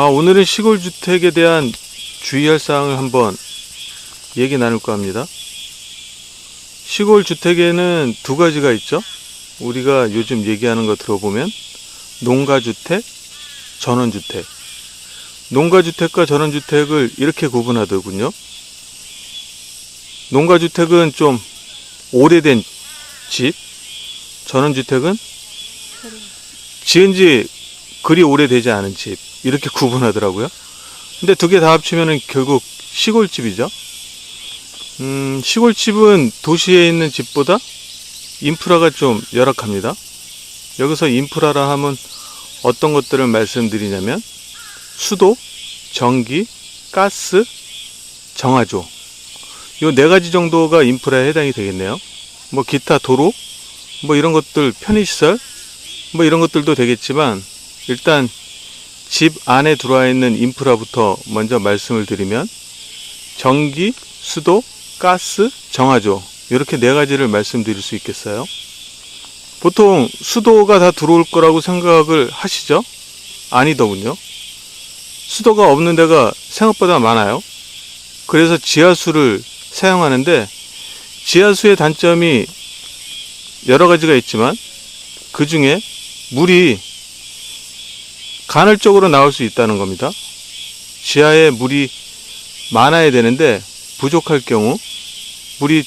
오늘은 시골주택에 대한 주의할 사항을 한번 얘기 나눌까 합니다. 시골주택에는 두 가지가 있죠. 우리가 요즘 얘기하는 거 들어보면 농가주택, 전원주택. 농가주택과 전원주택을 이렇게 구분하더군요. 농가주택은 좀 오래된 집, 전원주택은 지은 지 그리 오래되지 않은 집, 이렇게 구분하더라고요. 근데 두 개 다 합치면 결국 시골집이죠. 시골집은 도시에 있는 집보다 인프라가 좀 열악합니다. 여기서 인프라라 하면 어떤 것들을 말씀드리냐면 수도, 전기, 가스, 정화조, 이 네 가지 정도가 인프라에 해당이 되겠네요. 뭐 기타 도로, 뭐 이런 것들, 편의시설, 뭐 이런 것들도 되겠지만, 일단 집 안에 들어와 있는 인프라부터 먼저 말씀을 드리면 전기, 수도, 가스, 정화조, 이렇게 네 가지를 말씀드릴 수 있겠어요. 보통 수도가 다 들어올 거라고 생각을 하시죠? 아니더군요. 수도가 없는 데가 생각보다 많아요. 그래서 지하수를 사용하는데, 지하수의 단점이 여러 가지가 있지만 그 중에 물이 간헐적으로 나올 수 있다는 겁니다. 지하에 물이 많아야 되는데 부족할 경우 물이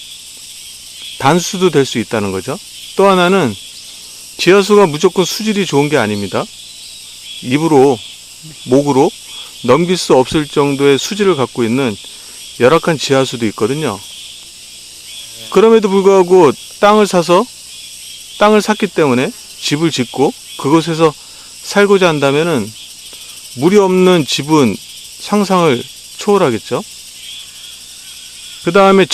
단수도 될 수 있다는 거죠. 또 하나는 지하수가 무조건 수질이 좋은 게 아닙니다. 입으로, 목으로 넘길 수 없을 정도의 수질을 갖고 있는 열악한 지하수도 있거든요. 그럼에도 불구하고 땅을 샀기 때문에 집을 짓고 그곳에서 살고자 한다면은 물이 없는 집은 상상을 초월하겠죠. 그 다음에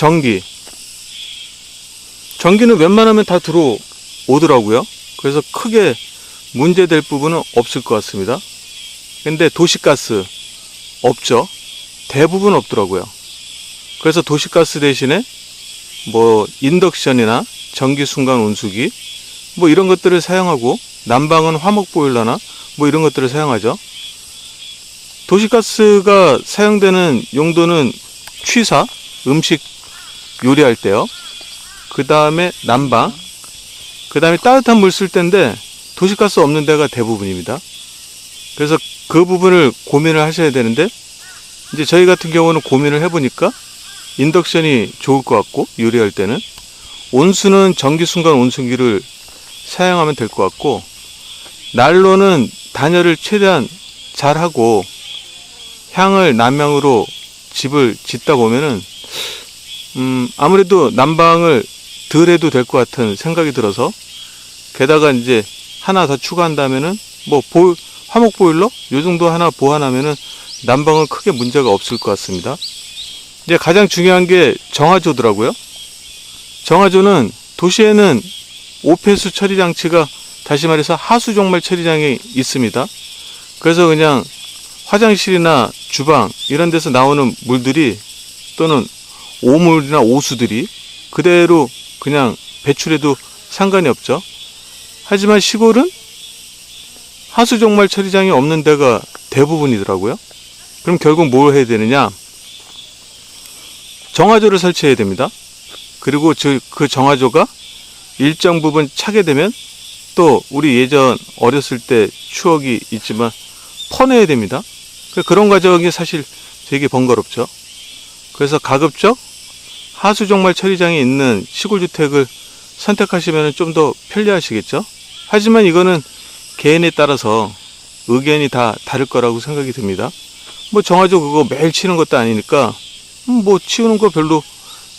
전기는 웬만하면 다 들어오더라고요. 그래서 크게 문제될 부분은 없을 것 같습니다. 근데 도시가스 없죠. 대부분 없더라고요. 그래서 도시가스 대신에 뭐 인덕션이나 전기순간 온수기 뭐 이런 것들을 사용하고, 난방은 화목보일러나 뭐 이런 것들을 사용하죠. 도시가스가 사용되는 용도는 취사, 음식 요리할 때요. 그 다음에 난방, 그 다음에 따뜻한 물 쓸 때인데 도시가스 없는 데가 대부분입니다. 그래서 그 부분을 고민을 하셔야 되는데, 이제 저희 같은 경우는 고민을 해보니까 인덕션이 좋을 것 같고, 요리할 때는 온수는 전기순간 온수기를 사용하면 될 것 같고, 난로는 단열을 최대한 잘 하고 향을 남향으로 집을 짓다 보면은 아무래도 난방을 덜 해도 될 것 같은 생각이 들어서, 게다가 이제 하나 더 추가한다면은 뭐 화목보일러 요 정도 하나 보완하면은 난방은 크게 문제가 없을 것 같습니다. 이제 가장 중요한 게 정화조더라고요. 정화조는 도시에는 오폐수 처리 장치가, 다시 말해서 하수 종말 처리장이 있습니다. 그래서 그냥 화장실이나 주방 이런 데서 나오는 물들이, 또는 오물이나 오수들이 그대로 그냥 배출해도 상관이 없죠. 하지만 시골은 하수 종말 처리장이 없는 데가 대부분이더라고요. 그럼 결국 뭘 해야 되느냐? 정화조를 설치해야 됩니다. 그리고 그 정화조가 일정 부분 차게 되면 또 우리 예전 어렸을 때 추억이 있지만 퍼내야 됩니다. 그런 과정이 사실 되게 번거롭죠. 그래서 가급적 하수 종말 처리장이 있는 시골주택을 선택하시면 좀 더 편리하시겠죠. 하지만 이거는 개인에 따라서 의견이 다 다를 거라고 생각이 듭니다. 뭐 정화조 그거 매일 치는 것도 아니니까 뭐 치우는 거 별로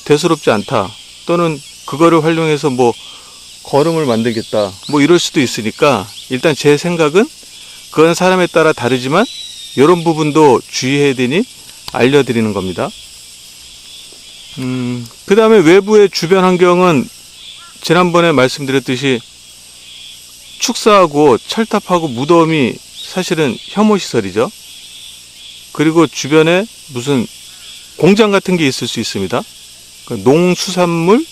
대수롭지 않다, 또는 그거를 활용해서 뭐 거름을 만들겠다, 뭐 이럴 수도 있으니까, 일단 제 생각은 그건 사람에 따라 다르지만 이런 부분도 주의해야 되니 알려드리는 겁니다. 그 다음에 외부의 주변 환경은 지난번에 말씀드렸듯이 축사하고 철탑하고 무덤이 사실은 혐오시설이죠. 그리고 주변에 무슨 공장 같은 게 있을 수 있습니다. 농수산물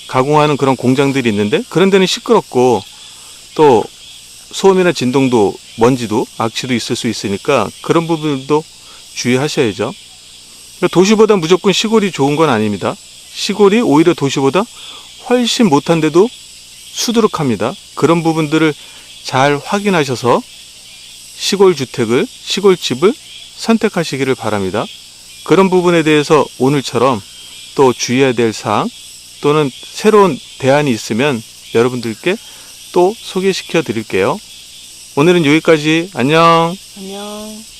가공하는 그런 공장들이 있는데, 그런 데는 시끄럽고 또 소음이나 진동도, 먼지도, 악취도 있을 수 있으니까 그런 부분도 주의하셔야죠. 도시보다 무조건 시골이 좋은 건 아닙니다. 시골이 오히려 도시보다 훨씬 못한데도 수두룩합니다. 그런 부분들을 잘 확인하셔서 시골 주택을, 시골집을 선택하시기를 바랍니다. 그런 부분에 대해서 오늘처럼 또 주의해야 될 사항 또는 새로운 대안이 있으면 여러분들께 또 소개시켜 드릴게요. 오늘은 여기까지. 안녕. 안녕.